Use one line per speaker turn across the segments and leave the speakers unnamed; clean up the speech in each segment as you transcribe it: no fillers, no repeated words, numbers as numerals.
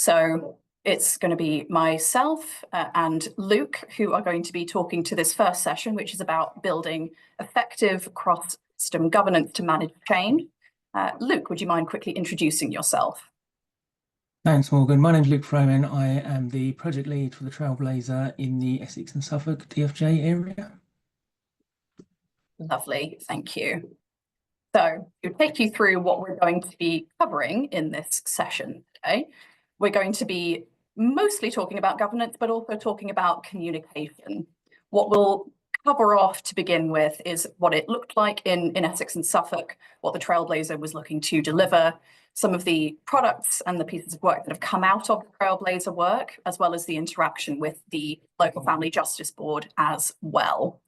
So it's going to be myself and Luke who are going to be talking to this first session, which is about building effective cross-system governance to manage change. Luke, would you mind quickly introducing yourself?
Thanks, Morgan. My name's Luke Froman. I am the project lead for the Trailblazer in the Essex and Suffolk DFJ area.
Lovely, thank you. So to take you through what we're going to be covering in this session today, we're going to be mostly talking about governance, but also talking about communication. What we'll cover off to begin with is what it looked like in Essex and Suffolk, what the Trailblazer was looking to deliver, some of the products and the pieces of work that have come out of the Trailblazer work, as well as the interaction with the local family justice board as well.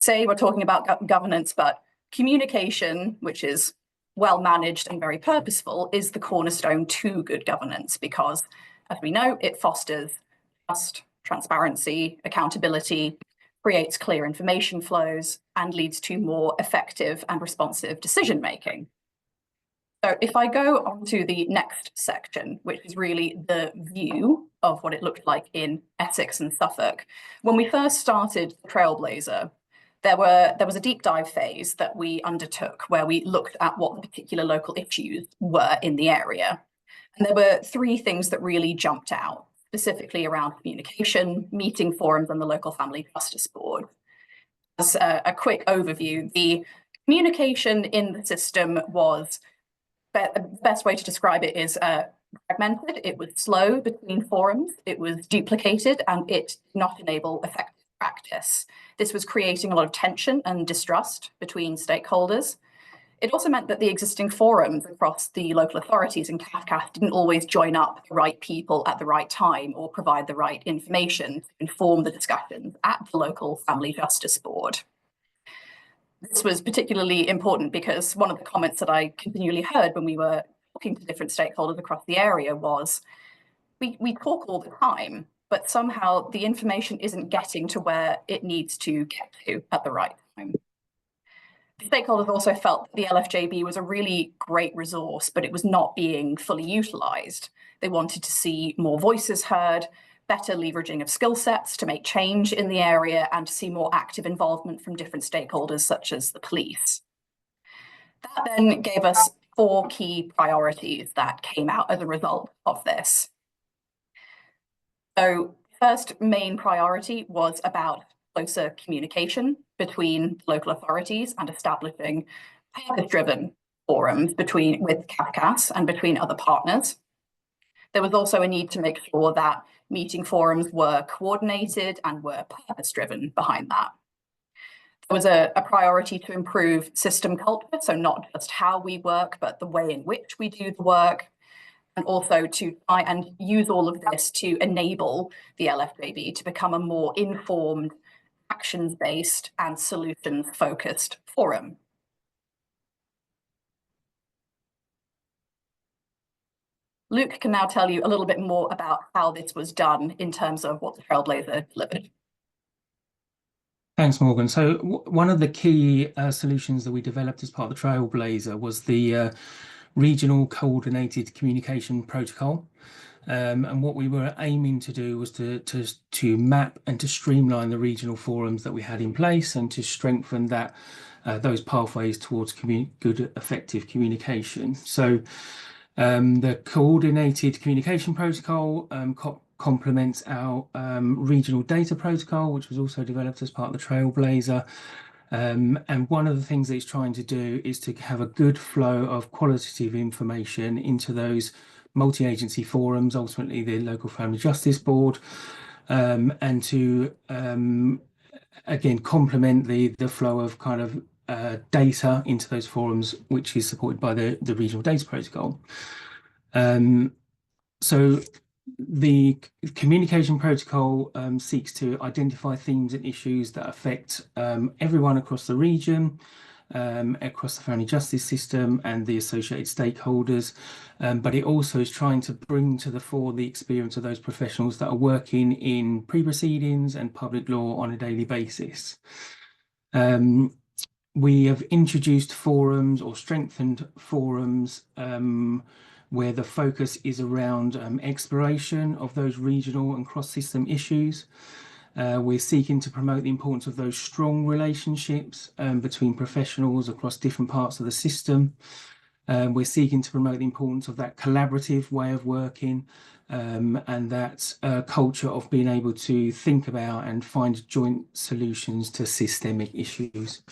Say we're talking about governance, but communication, which is well managed and very purposeful, is the cornerstone to good governance because, as we know, it fosters trust, transparency, accountability, creates clear information flows, and leads to more effective and responsive decision making. So if I go on to the next section, which is really the view of what it looked like in Essex and Suffolk, when we first started Trailblazer, there was a deep dive phase that we undertook where we looked at what the particular local issues were in the area. And there were three things that really jumped out, specifically around communication, meeting forums, and the local family justice board. As a quick overview, the communication in the system was, the best way to describe it is fragmented. It was slow between forums, it was duplicated, and it did not enable effective practice. This was creating a lot of tension and distrust between stakeholders. It also meant that the existing forums across the local authorities and CAFCAS didn't always join up the right people at the right time or provide the right information to inform the discussions at the local family justice board. This was particularly important because one of the comments that I continually heard when we were talking to different stakeholders across the area was, we talk all the time, but somehow the information isn't getting to where it needs to get to at the right time. The stakeholders also felt that the LFJB was a really great resource, but it was not being fully utilised. They wanted to see more voices heard, better leveraging of skill sets to make change in the area, and to see more active involvement from different stakeholders, such as the police. That then gave us 4 key priorities that came out as a result of this. So first main priority was about closer communication between local authorities and establishing purpose-driven forums with CAFCAS and between other partners. There was also a need to make sure that meeting forums were coordinated and were purpose-driven behind that. There was a priority to improve system culture, so not just how we work, but the way in which we do the work, and also to try and use all of this to enable the LFJB to become a more informed, actions-based and solutions-focused forum. Luke can now tell you a little bit more about how this was done in terms of what the Trailblazer delivered.
Thanks, Morgan. So one of the key solutions that we developed as part of the Trailblazer was the regional coordinated communication protocol. And what we were aiming to do was to map and to streamline the regional forums that we had in place and to strengthen those pathways towards good, effective communication. So the coordinated communication protocol complements our regional data protocol, which was also developed as part of the Trailblazer. And one of the things that it's trying to do is to have a good flow of qualitative information into those multi-agency forums, ultimately the local family justice board, and to again complement the flow of kind of data into those forums, which is supported by the regional data protocol. So the communication protocol seeks to identify themes and issues that affect everyone across the region, across the family justice system and the associated stakeholders, but it also is trying to bring to the fore the experience of those professionals that are working in pre-proceedings and public law on a daily basis. We have introduced forums or strengthened forums where the focus is around exploration of those regional and cross-system issues. We're seeking to promote the importance of those strong relationships between professionals across different parts of the system. We're seeking to promote the importance of that collaborative way of working and that culture of being able to think about and find joint solutions to systemic issues.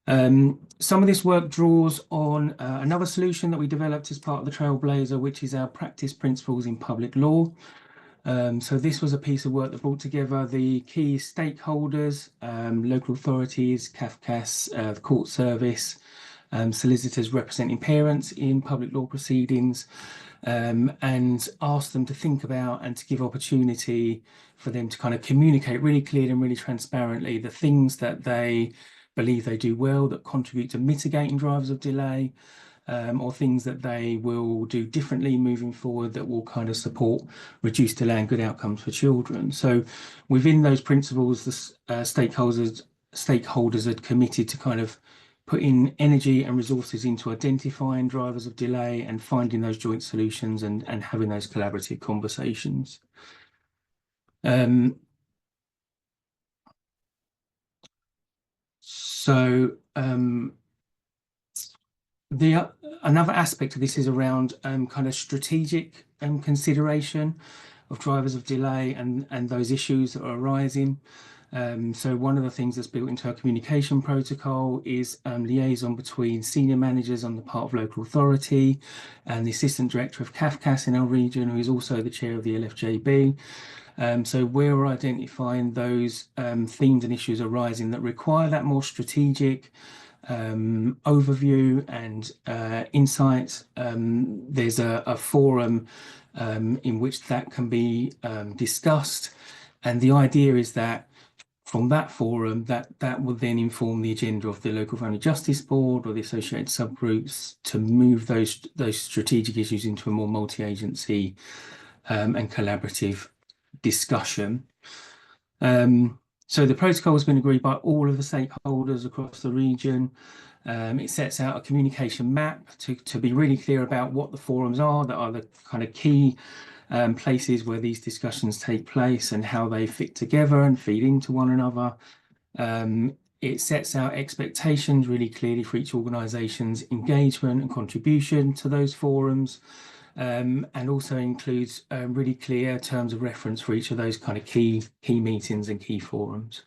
Some of this work draws on another solution that we developed as part of the Trailblazer, which is our practice principles in public law. So this was a piece of work that brought together the key stakeholders, local authorities, CAFCASS, the court service, solicitors representing parents in public law proceedings, and asked them to think about and to give opportunity for them to kind of communicate really clearly and really transparently the things that they believe they do well that contribute to mitigating drivers of delay, or things that they will do differently moving forward that will kind of support reduced delay and good outcomes for children. So within those principles, the stakeholders had committed to kind of putting energy and resources into identifying drivers of delay and finding those joint solutions and having those collaborative conversations. Another aspect of this is around kind of strategic consideration of drivers of delay and those issues that are arising. So one of the things that's built into our communication protocol is liaison between senior managers on the part of local authority and the assistant director of CAFCASS in our region, who is also the chair of the LFJB. So we're identifying those themes and issues arising that require that more strategic overview and insights. There's a forum in which that can be discussed, and the idea is that from that forum that will then inform the agenda of the local family justice board or the associated subgroups to move those strategic issues into a more multi-agency and collaborative discussion. So the protocol has been agreed by all of the stakeholders across the region. It sets out a communication map to be really clear about what the forums are, that are the kind of key places where these discussions take place and how they fit together and feed into one another. It sets out expectations really clearly for each organisation's engagement and contribution to those forums. And also includes really clear terms of reference for each of those kind of key meetings and key forums.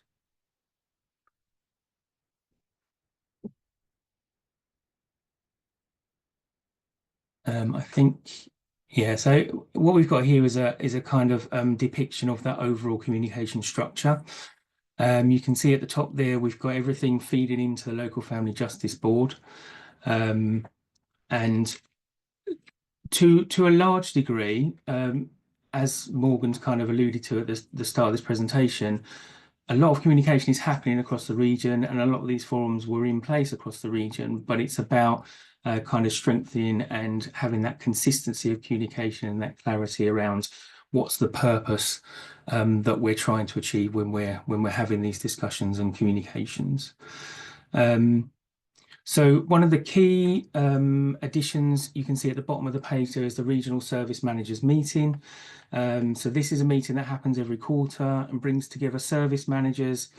I think, yeah, so what we've got here is a kind of depiction of that overall communication structure. You can see at the top there, we've got everything feeding into the local family justice board. And to a large degree, as Morgan's kind of alluded to at the start of this presentation, a lot of communication is happening across the region and a lot of these forums were in place across the region, but it's about kind of strengthening and having that consistency of communication and that clarity around what's the purpose that we're trying to achieve when we're having these discussions and communications. So one of the key additions you can see at the bottom of the page there is the Regional Service Managers meeting. So this is a meeting that happens every quarter and brings together service managers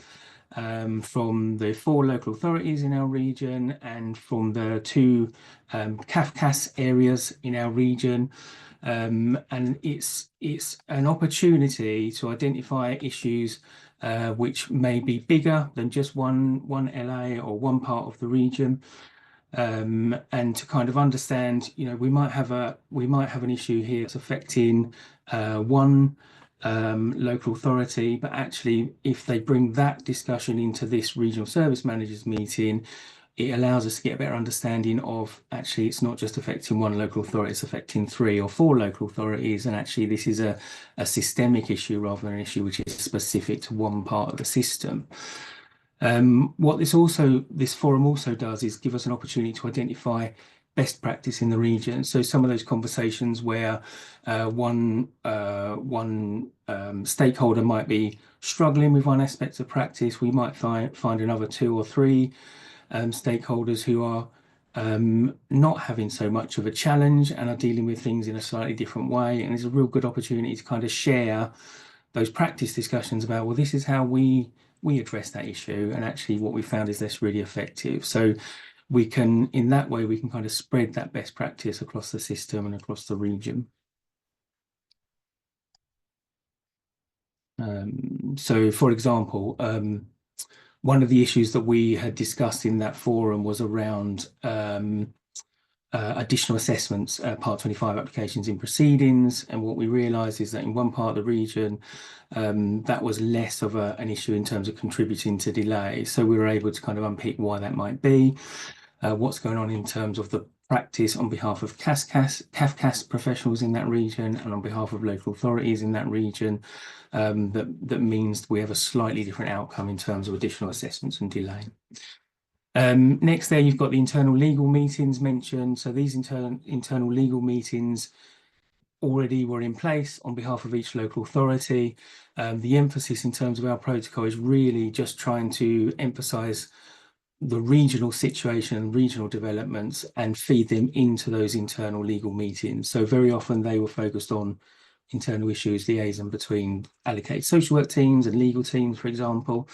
from the 4 local authorities in our region and from the 2 CAFCASS areas in our region. And it's an opportunity to identify issues which may be bigger than just one LA or one part of the region, and to kind of understand, you know, we might have an issue here that's affecting one local authority, but actually if they bring that discussion into this regional service managers meeting, it allows us to get a better understanding of actually it's not just affecting one local authority, it's affecting 3 or 4 local authorities, and actually this is a systemic issue rather than an issue which is specific to one part of the system. What this forum also does is give us an opportunity to identify best practice in the region. So some of those conversations where one stakeholder might be struggling with one aspect of practice, we might find another 2 or 3 stakeholders who are not having so much of a challenge and are dealing with things in a slightly different way. And it's a real good opportunity to kind of share those practice discussions about, well, this is how we address that issue. And actually what we found is that's really effective. So we can, in that way, we can kind of spread that best practice across the system and across the region. So, for example, one of the issues that we had discussed in that forum was around additional assessments, Part 25 applications in proceedings. And what we realised is that in one part of the region, that was less of an issue in terms of contributing to delay. So we were able to kind of unpick why that might be, what's going on in terms of the practice on behalf of CAFCAS professionals in that region and on behalf of local authorities in that region, that means we have a slightly different outcome in terms of additional assessments and delay. Next there, you've got the internal legal meetings mentioned. So these internal legal meetings already were in place on behalf of each local authority. The emphasis in terms of our protocol is really just trying to emphasise the regional situation and regional developments and feed them into those internal legal meetings. So very often they were focused on internal issues, liaison between allocated social work teams and legal teams, for example.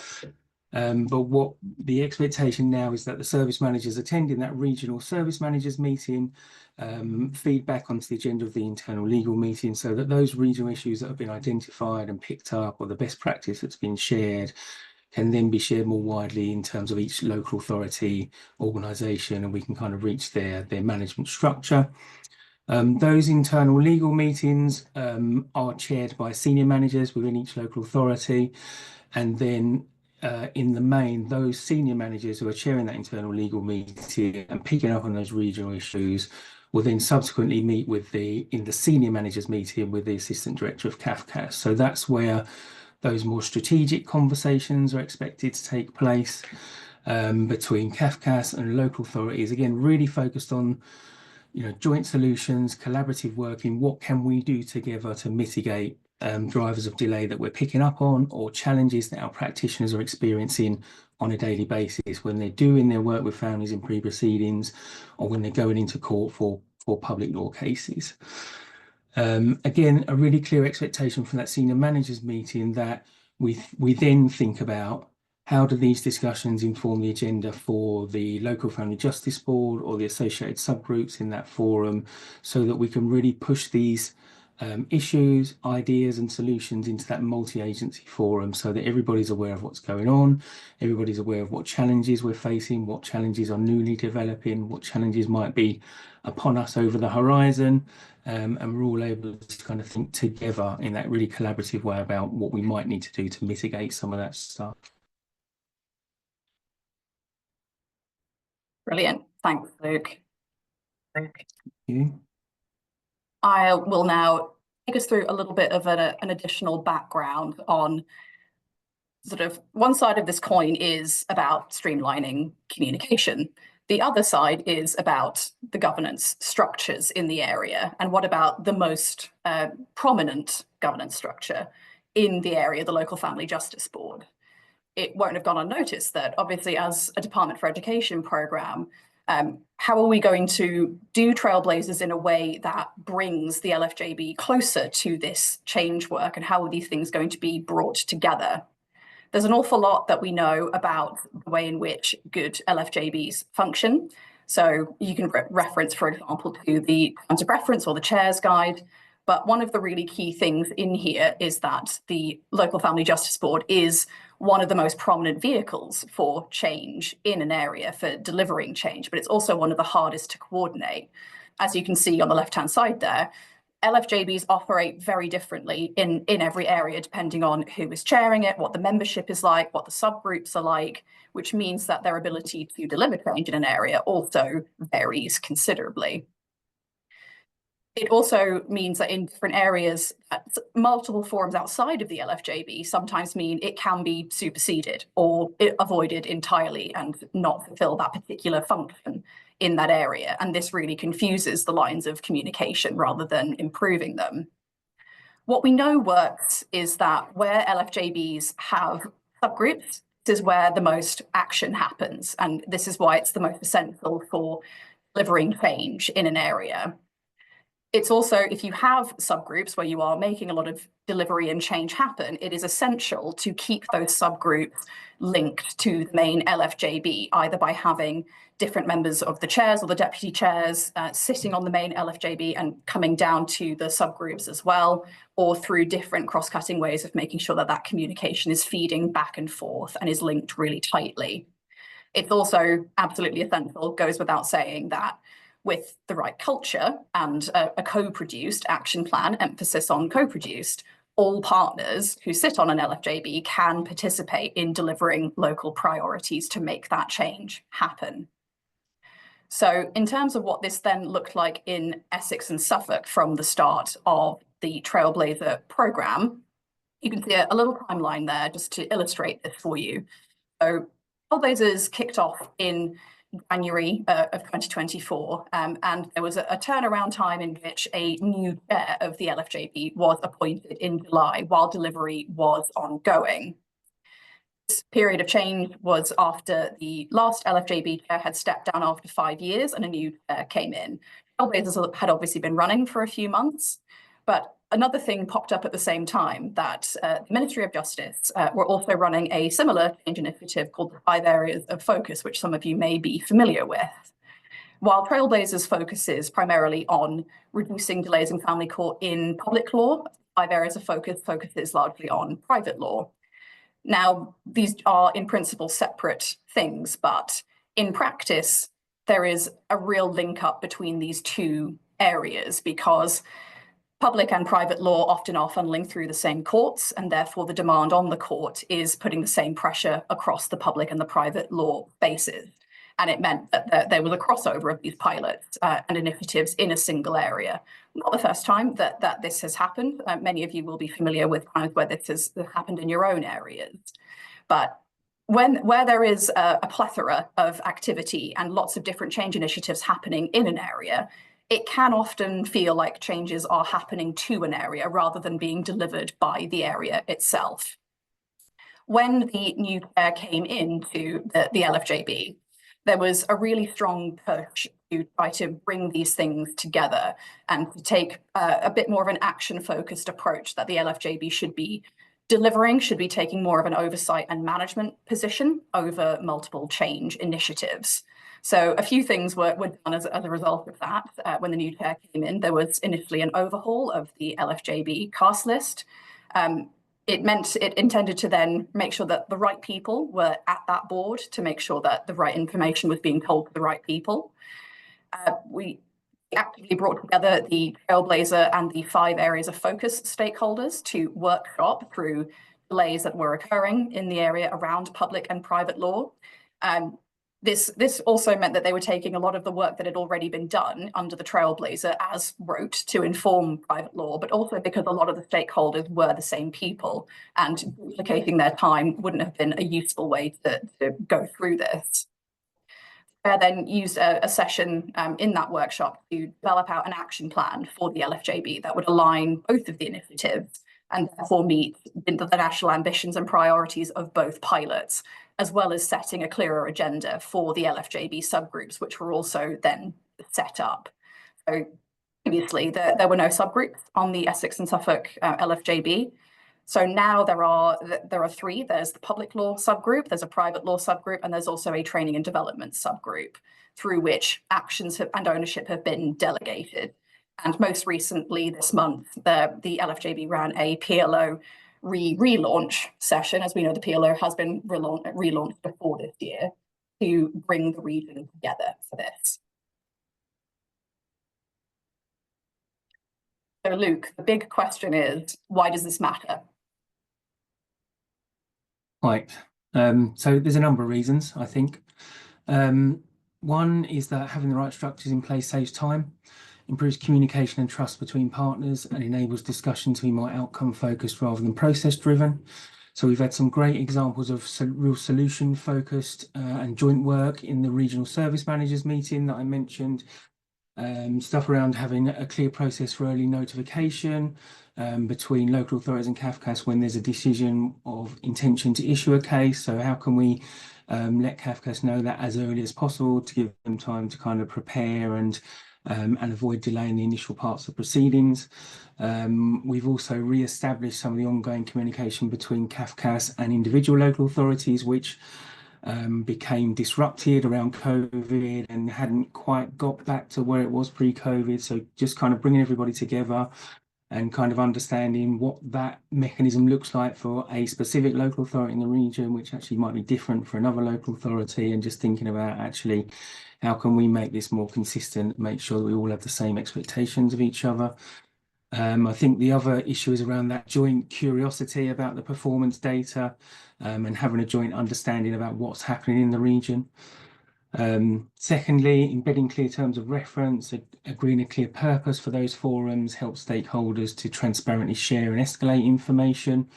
But what the expectation now is that the service managers attending that regional service managers meeting feed back onto the agenda of the internal legal meeting, so that those regional issues that have been identified and picked up, or the best practice that's been shared, can then be shared more widely in terms of each local authority organisation, and we can kind of reach their management structure. Those internal legal meetings are chaired by senior managers within each local authority, and then in the main, those senior managers who are chairing that internal legal meeting and picking up on those regional issues will then subsequently meet with in the senior managers meeting with the Assistant Director of CAFCAS. So that's where those more strategic conversations are expected to take place between CAFCAS and local authorities, again, really focused on joint solutions, collaborative working. What can we do together to mitigate drivers of delay that we're picking up on, or challenges that our practitioners are experiencing on a daily basis when they're doing their work with families in pre-proceedings, or when they're going into court for public law cases. Again, a really clear expectation from that senior managers meeting that we then think about, how do these discussions inform the agenda for the local family justice board or the associated subgroups in that forum, so that we can really push these issues, ideas and solutions into that multi-agency forum, so that everybody's aware of what's going on, everybody's aware of what challenges we're facing, what challenges are newly developing, what challenges might be upon us over the horizon, and we're all able to kind of think together in that really collaborative way about what we might need to do to mitigate some of that stuff.
Brilliant. Thanks, Luke.
Thank you.
I will now take us through a little bit of an additional background on sort of one side of this coin is about streamlining communication. The other side is about the governance structures in the area. And what about the most prominent governance structure in the area, the Local Family Justice Board? It won't have gone unnoticed that obviously as a Department for Education programme, how are we going to do Trailblazers in a way that brings the LFJB closer to this change work, and how are these things going to be brought together? There's an awful lot that we know about the way in which good LFJBs function. So you can reference, for example, to the Terms of Reference or the Chair's Guide. But one of the really key things in here is that the Local Family Justice Board is one of the most prominent vehicles for change in an area, for delivering change, but it's also one of the hardest to coordinate. As you can see on the left-hand side there, LFJBs operate very differently in every area, depending on who is chairing it, what the membership is like, what the subgroups are like, which means that their ability to deliver change in an area also varies considerably. It also means that in different areas, multiple forums outside of the LFJB sometimes mean it can be superseded or avoided entirely and not fulfill that particular function in that area. And this really confuses the lines of communication rather than improving them. What we know works is that where LFJBs have subgroups, this is where the most action happens. And this is why it's the most essential for delivering change in an area. It's also, if you have subgroups where you are making a lot of delivery and change happen, it is essential to keep those subgroups linked to the main LFJB, either by having different members of the chairs or the deputy chairs sitting on the main LFJB and coming down to the subgroups as well, or through different cross-cutting ways of making sure that that communication is feeding back and forth and is linked really tightly. It's also absolutely essential, goes without saying, that with the right culture and a co-produced action plan, emphasis on co-produced, all partners who sit on an LFJB can participate in delivering local priorities to make that change happen. So in terms of what this then looked like in Essex and Suffolk from the start of the Trailblazer programme, you can see a little timeline there just to illustrate this for you. So Trailblazers kicked off in January of 2024, and there was a turnaround time in which a new chair of the LFJB was appointed in July while delivery was ongoing. This period of change was after the last LFJB chair had stepped down after 5 years and a new chair came in. Trailblazers had obviously been running for a few months, but another thing popped up at the same time, that the Ministry of Justice were also running a similar change initiative called the 5 Areas of Focus, which some of you may be familiar with. While Trailblazers focuses primarily on reducing delays in family court in public law, 5 Areas of Focus focuses largely on private law. Now, these are in principle separate things, but in practice, there is a real link up between these two areas, because public and private law often are funneling through the same courts, and therefore the demand on the court is putting the same pressure across the public and the private law bases. And it meant that there was a crossover of these pilots and initiatives in a single area. Not the first time that this has happened. Many of you will be familiar with times where this has happened in your own areas. But where there is a plethora of activity and lots of different change initiatives happening in an area, it can often feel like changes are happening to an area rather than being delivered by the area itself. When the new chair came into the LFJB, there was a really strong push to try to bring these things together and to take a bit more of an action-focused approach that the LFJB should be delivering, should be taking more of an oversight and management position over multiple change initiatives. So a few things were done as a result of that. When the new chair came in, there was initially an overhaul of the LFJB cast list. It intended to then make sure that the right people were at that board, to make sure that the right information was being told to the right people. We actively brought together the Trailblazer and the 5 Areas of Focus stakeholders to workshop through delays that were occurring in the area around public and private law. This also meant that they were taking a lot of the work that had already been done under the Trailblazer as rote to inform private law, but also because a lot of the stakeholders were the same people, and duplicating their time wouldn't have been a useful way to go through this. I then used a session in that workshop to develop out an action plan for the LFJB that would align both of the initiatives and therefore meet the national ambitions and priorities of both pilots, as well as setting a clearer agenda for the LFJB subgroups, which were also then set up. So previously, there were no subgroups on the Essex and Suffolk LFJB. So now there are 3. There's the public law subgroup, there's a private law subgroup, and there's also a training and development subgroup, through which actions and ownership have been delegated. And most recently this month, the LFJB ran a PLO relaunch session. As we know, the PLO has been relaunched before this year, to bring the region together for this. So Luke, the big question is, why does this matter?
Right. So there's a number of reasons, I think. One is that having the right structures in place saves time, improves communication and trust between partners, and enables discussion to be more outcome focused rather than process driven. So we've had some great examples of real solution focused and joint work in the regional service managers meeting that I mentioned. stuff around having a clear process for early notification between local authorities and Cafcass when there's a decision of intention to issue a case. So how can we let Cafcass know that as early as possible to give them time to kind of prepare and avoid delaying the initial parts of proceedings. We've also re-established some of the ongoing communication between Cafcass and individual local authorities, which became disrupted around COVID and hadn't quite got back to where it was pre-COVID. So just kind of bringing everybody together and kind of understanding what that mechanism looks like for a specific local authority in the region, which actually might be different for another local authority, and just thinking about actually how can we make this more consistent, make sure that we all have the same expectations of each other. I think the other issue is around that joint curiosity about the performance data and having a joint understanding about what's happening in the region. Secondly, embedding clear terms of reference, agreeing a clear purpose for those forums, help stakeholders to transparently share and escalate information.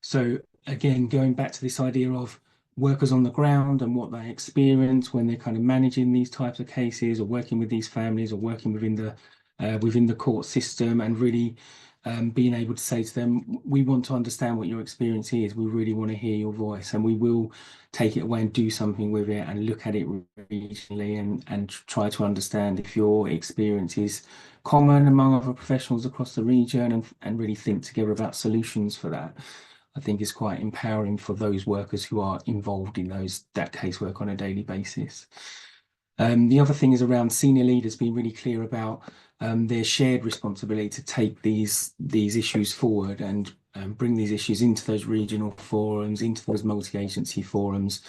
So again, going back to this idea of workers on the ground and what they experience when they're kind of managing these types of cases or working with these families or working within the court system, and really being able to say to them, we want to understand what your experience is. We really want to hear your voice, and we will take it away and do something with it and look at it regionally and try to understand if your experience is common among other professionals across the region, and really think together about solutions for that. I think is quite empowering for those workers who are involved in that casework on a daily basis. The other thing is around senior leaders being really clear about their shared responsibility to take these issues forward and bring these issues into those regional forums, into those multi-agency forums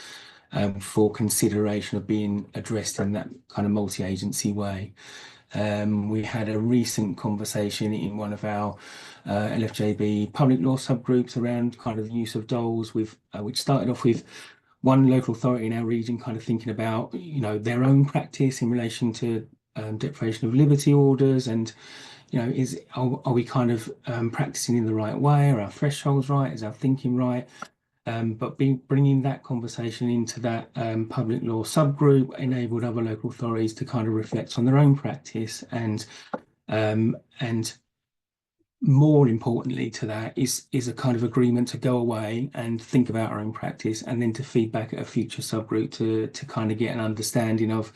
for consideration of being addressed in that kind of multi-agency way. We had a recent conversation in one of our LFJB public law subgroups around kind of the use of DOLS, which started off with one local authority in our region kind of thinking about, their own practice in relation to deprivation of liberty orders, and, are we kind of practicing in the right way? Are our thresholds right? Is our thinking right? But bringing that conversation into that public law subgroup enabled other local authorities to kind of reflect on their own practice, and more importantly to that is a kind of agreement to go away and think about our own practice, and then to feed back at a future subgroup to kind of get an understanding of,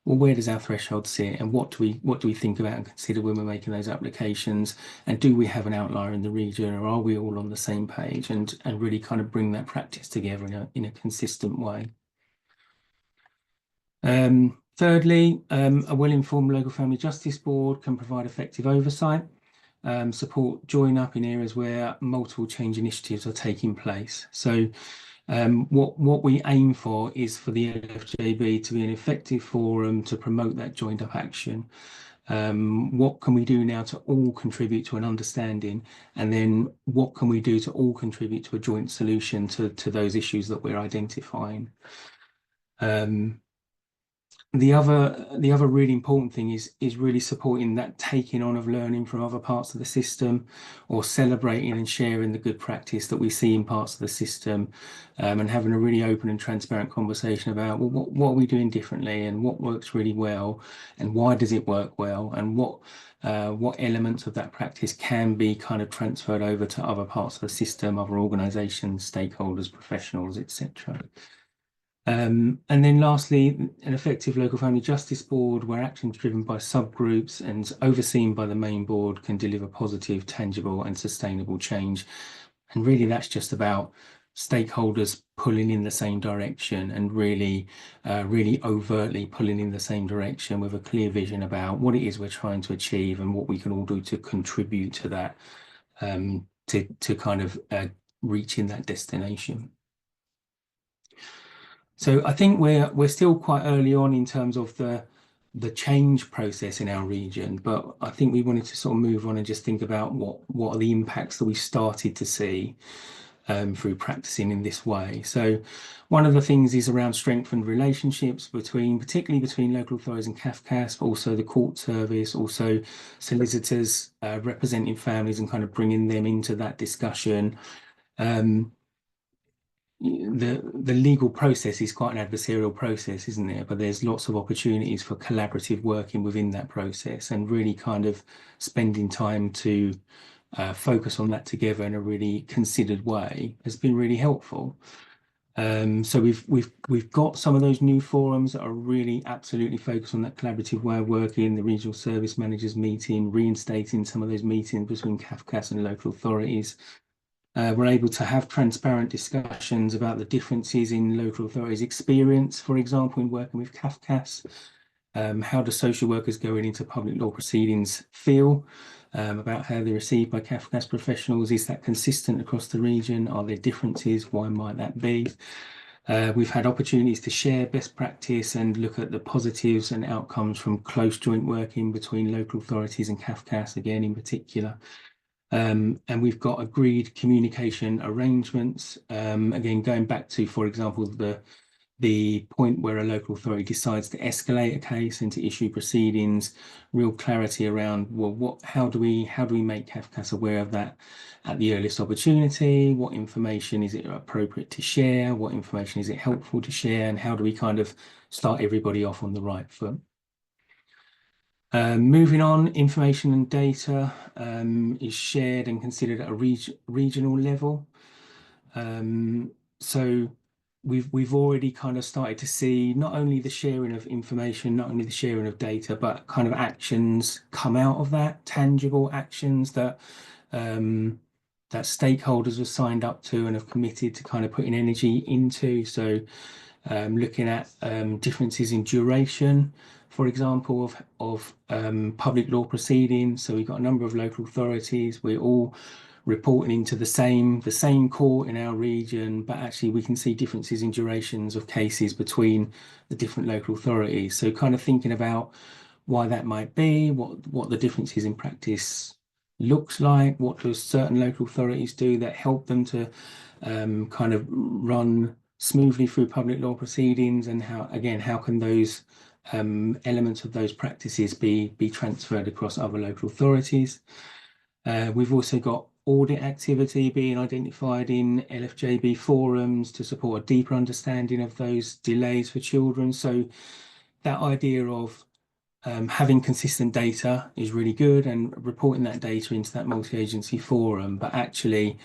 well, where does our threshold sit, and what do we think about and consider when we're making those applications, and do we have an outlier in the region, or are we all on the same page, and really kind of bring that practice together in a consistent way. Thirdly, a well-informed local family justice board can provide effective oversight, support join up in areas where multiple change initiatives are taking place. So what we aim for is for the LFJB to be an effective forum to promote that joined up action. What can we do now to all contribute to an understanding, and then what can we do to all contribute to a joint solution to those issues that we're identifying? The other really important thing is really supporting that taking on of learning from other parts of the system, or celebrating and sharing the good practice that we see in parts of the system, and having a really open and transparent conversation about, well, what are we doing differently, and what works really well, and why does it work well, and what elements of that practice can be kind of transferred over to other parts of the system, other organisations, stakeholders, professionals, etc. And then lastly, an effective local family justice board where actions driven by subgroups and overseen by the main board can deliver positive, tangible and sustainable change. And really that's just about stakeholders pulling in the same direction, and really overtly pulling in the same direction with a clear vision about what it is we're trying to achieve and what we can all do to contribute to that, to kind of reaching that destination. So I think we're still quite early on in terms of the change process in our region, but I think we wanted to sort of move on and just think about what are the impacts that we started to see through practicing in this way. So one of the things is around strengthened relationships particularly between local authorities and Cafcass, but also the court service, also solicitors representing families and kind of bringing them into that discussion. the legal process is quite an adversarial process, isn't it? But there's lots of opportunities for collaborative working within that process, and really kind of spending time to focus on that together in a really considered way has been really helpful. So we've got some of those new forums that are really absolutely focused on that collaborative way of working, the regional service managers meeting, reinstating some of those meetings between CAFCASS and local authorities. We're able to have transparent discussions about the differences in local authorities' experience, for example, in working with CAFCASS. How do social workers going into public law proceedings feel about how they're received by CAFCASS professionals? Is that consistent across the region? Are there differences? Why might that be? We've had opportunities to share best practice and look at the positives and outcomes from close joint working between local authorities and CAFCASS, again, in particular. And we've got agreed communication arrangements. Again, going back to, for example, the point where a local authority decides to escalate a case and to issue proceedings, real clarity around, well, how do we make CAFCASS aware of that at the earliest opportunity? What information is it appropriate to share? What information is it helpful to share? And how do we kind of start everybody off on the right foot? Moving on, information and data is shared and considered at a regional level. So we've already kind of started to see not only the sharing of information, not only the sharing of data, but kind of actions come out of that, tangible actions that that stakeholders have signed up to and have committed to kind of putting energy into. So looking at differences in duration, for example, of public law proceedings. So we've got a number of local authorities. We're all reporting into the same court in our region, but actually we can see differences in durations of cases between the different local authorities. So kind of thinking about why that might be, what the differences in practice looks like, what do certain local authorities do that help them to kind of run smoothly through public law proceedings, and how can those elements of those practices be transferred across other local authorities. We've also got audit activity being identified in LFJB forums to support a deeper understanding of those delays for children. So that idea of having consistent data is really good, and reporting that data into that multi-agency forum, but actually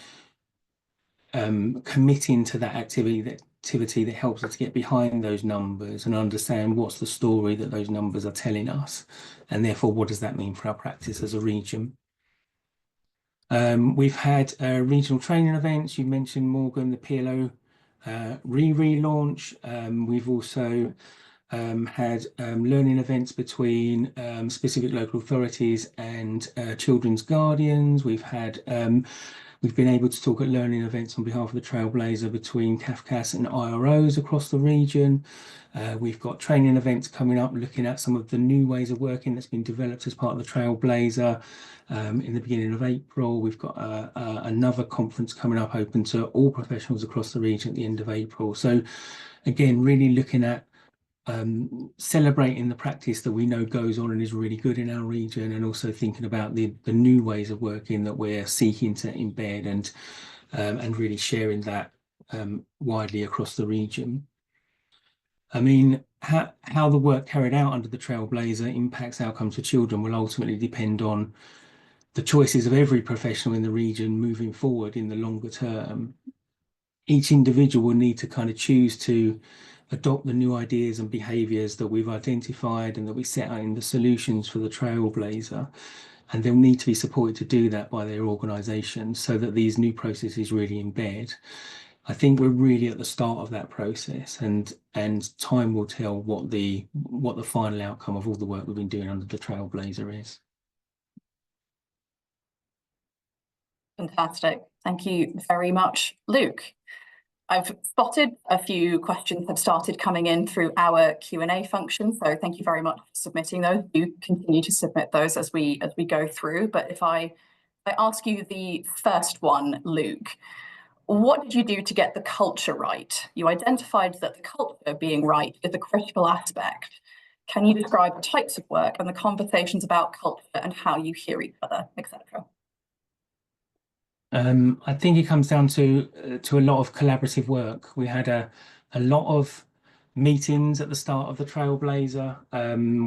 committing to that activity that helps us to get behind those numbers and understand what's the story that those numbers are telling us, and therefore what does that mean for our practice as a region. We've had regional training events. You mentioned, Morgan, the PLO relaunch. We've also had learning events between specific local authorities and children's guardians. We've been able to talk at learning events on behalf of the Trailblazer between CAFCASS and IROs across the region. We've got training events coming up looking at some of the new ways of working that's been developed as part of the Trailblazer in the beginning of April. We've got another conference coming up open to all professionals across the region at the end of April. So again, really looking at celebrating the practice that we know goes on and is really good in our region, and also thinking about the new ways of working that we're seeking to embed, and really sharing that widely across the region. I mean, how the work carried out under the Trailblazer impacts outcomes for children will ultimately depend on the choices of every professional in the region moving forward in the longer term. Each individual will need to kind of choose to adopt the new ideas and behaviours that we've identified and that we set out in the solutions for the Trailblazer, and they'll need to be supported to do that by their organisations so that these new processes really embed. I think we're really at the start of that process, and time will tell what the final outcome of all the work we've been doing under the Trailblazer is.
Fantastic. Thank you very much, Luke. I've spotted a few questions have started coming in through our Q&A function, so thank you very much for submitting those. You continue to submit those as we go through. But if I ask you the first one, Luke, what did you do to get the culture right? You identified that the culture being right is a critical aspect. Can you describe the types of work and the conversations about culture and how you hear each other, etc.?
I think it comes down to a lot of collaborative work. We had a lot of meetings at the start of the Trailblazer.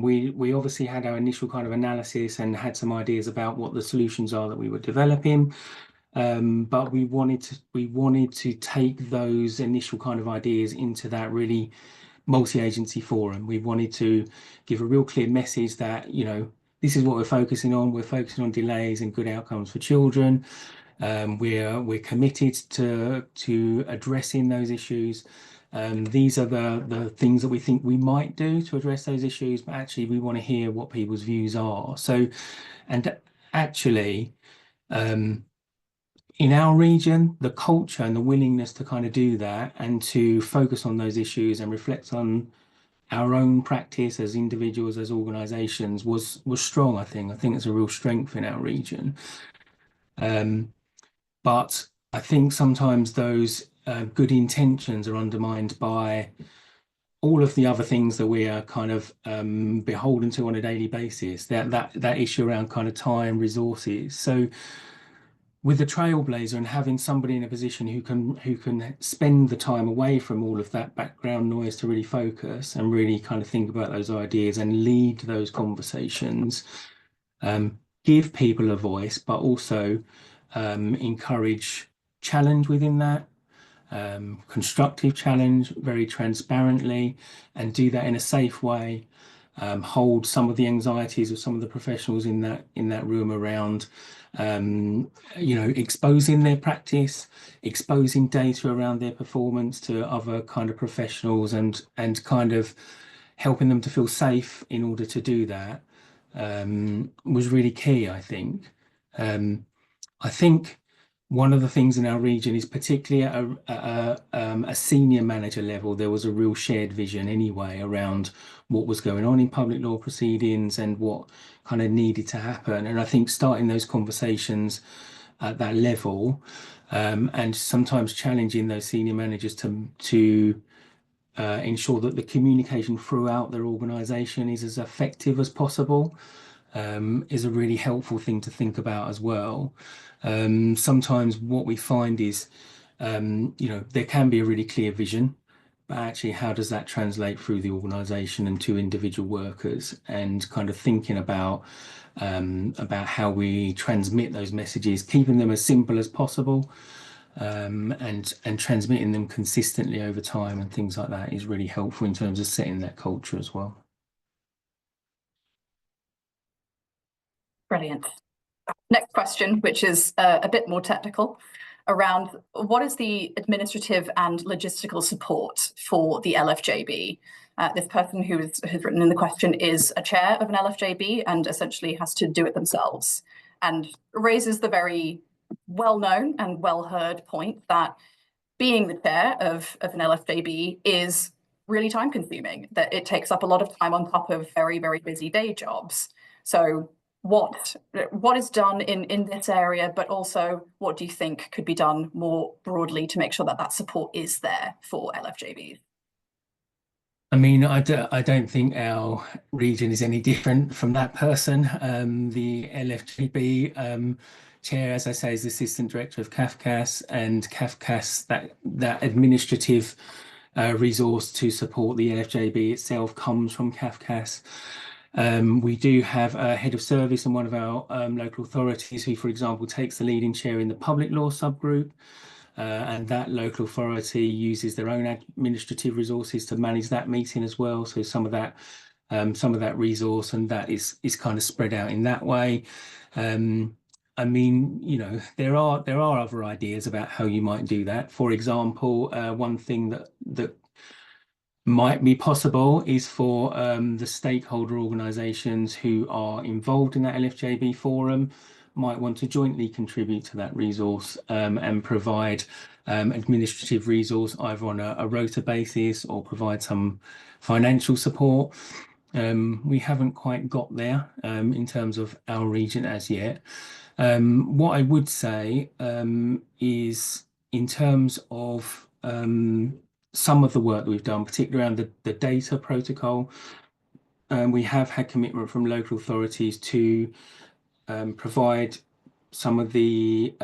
We obviously had our initial kind of analysis and had some ideas about what the solutions are that we were developing. But we wanted to take those initial kind of ideas into that really multi-agency forum. We wanted to give a real clear message that, this is what we're focusing on. We're focusing on delays and good outcomes for children. We're committed to addressing those issues. These are the things that we think we might do to address those issues, but actually we want to hear what people's views are. So, and actually, in our region, the culture and the willingness to kind of do that and to focus on those issues and reflect on our own practice as individuals, as organizations was strong, I think. I think it's a real strength in our region. But I think sometimes those good intentions are undermined by all of the other things that we are kind of beholden to on a daily basis. That issue around kind of time, resources. So with the Trailblazer and having somebody in a position who can spend the time away from all of that background noise to really focus and really kind of think about those ideas and lead those conversations, give people a voice, but also encourage challenge within that, constructive challenge very transparently, and do that in a safe way. Hold some of the anxieties of some of the professionals in that room around exposing their practice, exposing data around their performance to other kind of professionals, and kind of helping them to feel safe in order to do that was really key, I think. I think one of the things in our region is particularly at a senior manager level, there was a real shared vision anyway around what was going on in public law proceedings and what kind of needed to happen. And I think starting those conversations at that level and sometimes challenging those senior managers to ensure that the communication throughout their organisation is as effective as possible is a really helpful thing to think about as well. Sometimes what we find is, there can be a really clear vision, but actually how does that translate through the organisation and to individual workers, and kind of thinking about how we transmit those messages, keeping them as simple as possible, and transmitting them consistently over time and things like that is really helpful in terms of setting that culture as well.
Brilliant. Next question, which is a bit more technical, around what is the administrative and logistical support for the LFJB? This person who has written in the question is a chair of an LFJB and essentially has to do it themselves, and raises the very well-known and well-heard point that being the chair of an LFJB is really time-consuming, that it takes up a lot of time on top of very, very busy day jobs. So what is done in this area, but also what do you think could be done more broadly to make sure that support is there for LFJBs?
I mean, I don't think our region is any different from that person. The LFJB chair, as I say, is the assistant director of CAFCASS, and CAFCASS, that administrative resource to support the LFJB itself comes from CAFCASS. We do have a head of service in one of our local authorities who, for example, takes the leading chair in the public law subgroup. And that local authority uses their own administrative resources to manage that meeting as well. So some of that resource and that is kind of spread out in that way. I mean, there are other ideas about how you might do that. For example, one thing that might be possible is for the stakeholder organisations who are involved in that LFJB forum might want to jointly contribute to that resource and provide administrative resource either on a rota basis or provide some financial support. We haven't quite got there in terms of our region as yet. What I would say is in terms of some of the work that we've done, particularly around the data protocol, we have had commitment from local authorities to provide some of the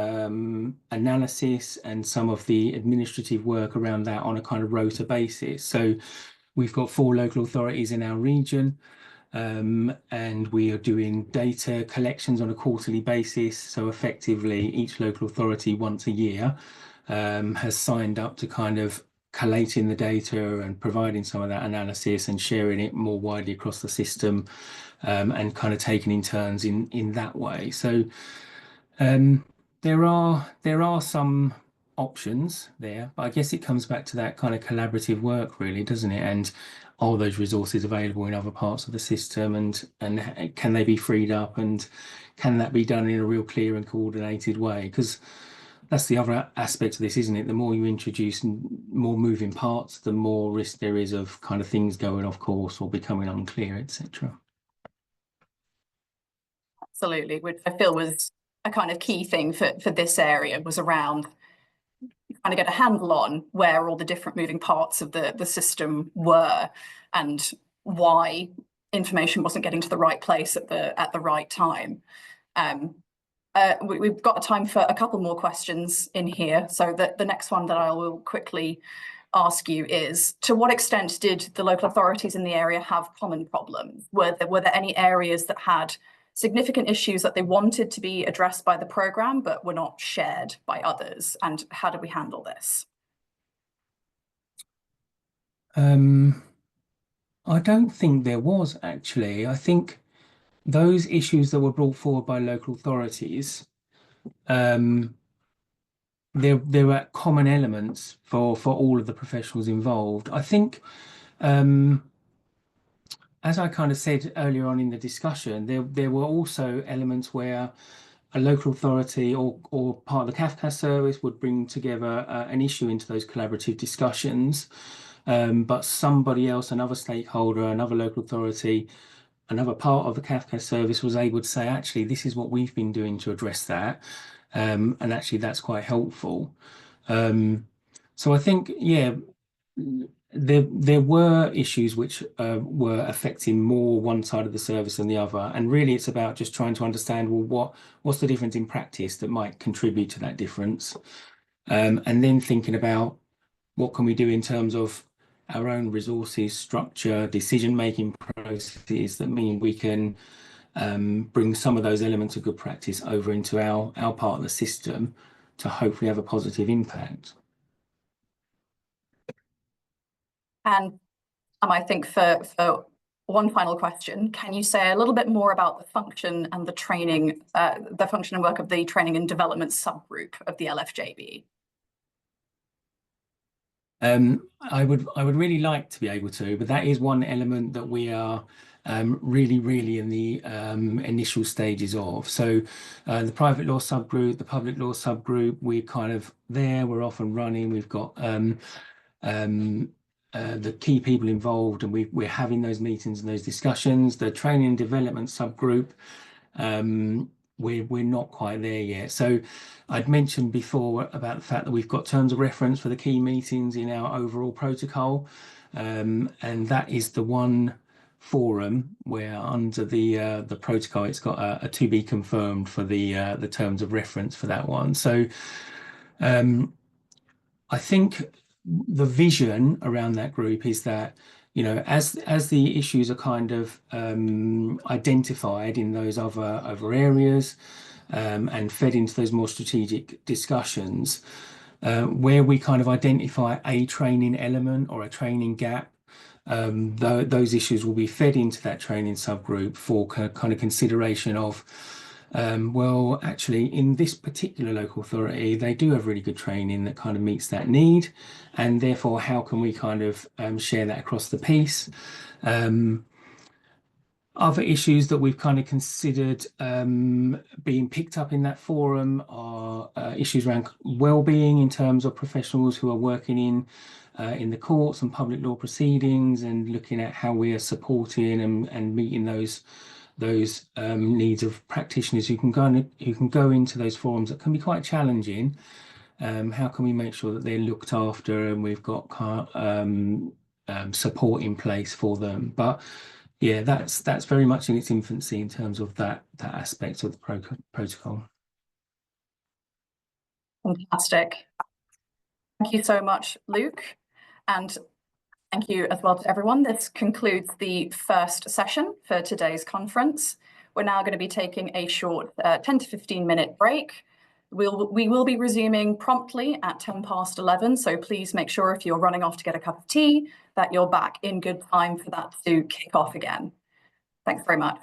analysis and some of the administrative work around that on a kind of rota basis. So we've got 4 local authorities in our region, and we are doing data collections on a quarterly basis. So effectively, each local authority once a year has signed up to kind of collating the data and providing some of that analysis and sharing it more widely across the system, and kind of taking in turns in that way. So there are some options there, but I guess it comes back to that kind of collaborative work, really, doesn't it? And are those resources available in other parts of the system, and can they be freed up, and can that be done in a real clear and coordinated way? Because that's the other aspect of this, isn't it? The more you introduce more moving parts, the more risk there is of kind of things going off course or becoming unclear, etc.
Absolutely, which I feel was a kind of key thing for this area, was around trying to get a handle on where all the different moving parts of the system were and why information wasn't getting to the right place at the right time. We've got time for a couple more questions in here. So the next one that I will quickly ask you is, to what extent did the local authorities in the area have common problems? Were there any areas that had significant issues that they wanted to be addressed by the programme but were not shared by others? And how did we handle this?
I don't think there was, actually. I think those issues that were brought forward by local authorities, there were common elements for all of the professionals involved. I think, as I kind of said earlier on in the discussion, there were also elements where a local authority or part of the Cafcass service would bring together an issue into those collaborative discussions, but somebody else, another stakeholder, another local authority, another part of the Cafcass service was able to say, actually, this is what we've been doing to address that. And actually, that's quite helpful. So I think, yeah, there were issues which were affecting more one side of the service than the other. And really, it's about just trying to understand, well, what's the difference in practice that might contribute to that difference? And then thinking about what can we do in terms of our own resources, structure, decision-making processes that mean we can bring some of those elements of good practice over into our part of the system to hopefully have a positive impact.
And I think for one final question, can you say a little bit more about the function and the training, the function and work of the training and development subgroup of the LFJB?
I would really like to be able to, but that is one element that we are really in the initial stages of. So the private law subgroup, the public law subgroup, we're kind of there, we're off and running. We've got the key people involved, and we're having those meetings and those discussions. The training and development subgroup, we're not quite there yet. So I'd mentioned before about the fact that we've got terms of reference for the key meetings in our overall protocol, and that is the one forum where under the protocol it's got a to be confirmed for the terms of reference for that one. So I think the vision around that group is that, you know, as the issues are kind of identified in those other areas, and fed into those more strategic discussions, where we kind of identify a training element or a training gap, those issues will be fed into that training subgroup for kind of consideration of, well, actually, in this particular local authority, they do have really good training that kind of meets that need, and therefore, how can we kind of share that across the piece? Other issues that we've kind of considered being picked up in that forum are issues around well-being in terms of professionals who are working in the courts and public law proceedings, and looking at how we are supporting and meeting those needs of practitioners who can go into those forums that can be quite challenging. How can we make sure that they're looked after and we've got support in place for them? But yeah, that's very much in its infancy in terms of that aspect of the protocol.
Fantastic. Thank you so much, Luke. And thank you as well to everyone. This concludes the first session for today's conference. We're now going to be taking a short 10 to 15 minute break. We will be resuming promptly at 11:10, so please make sure if you're running off to get a cup of tea that you're back in good time for that to kick off again. Thanks very much.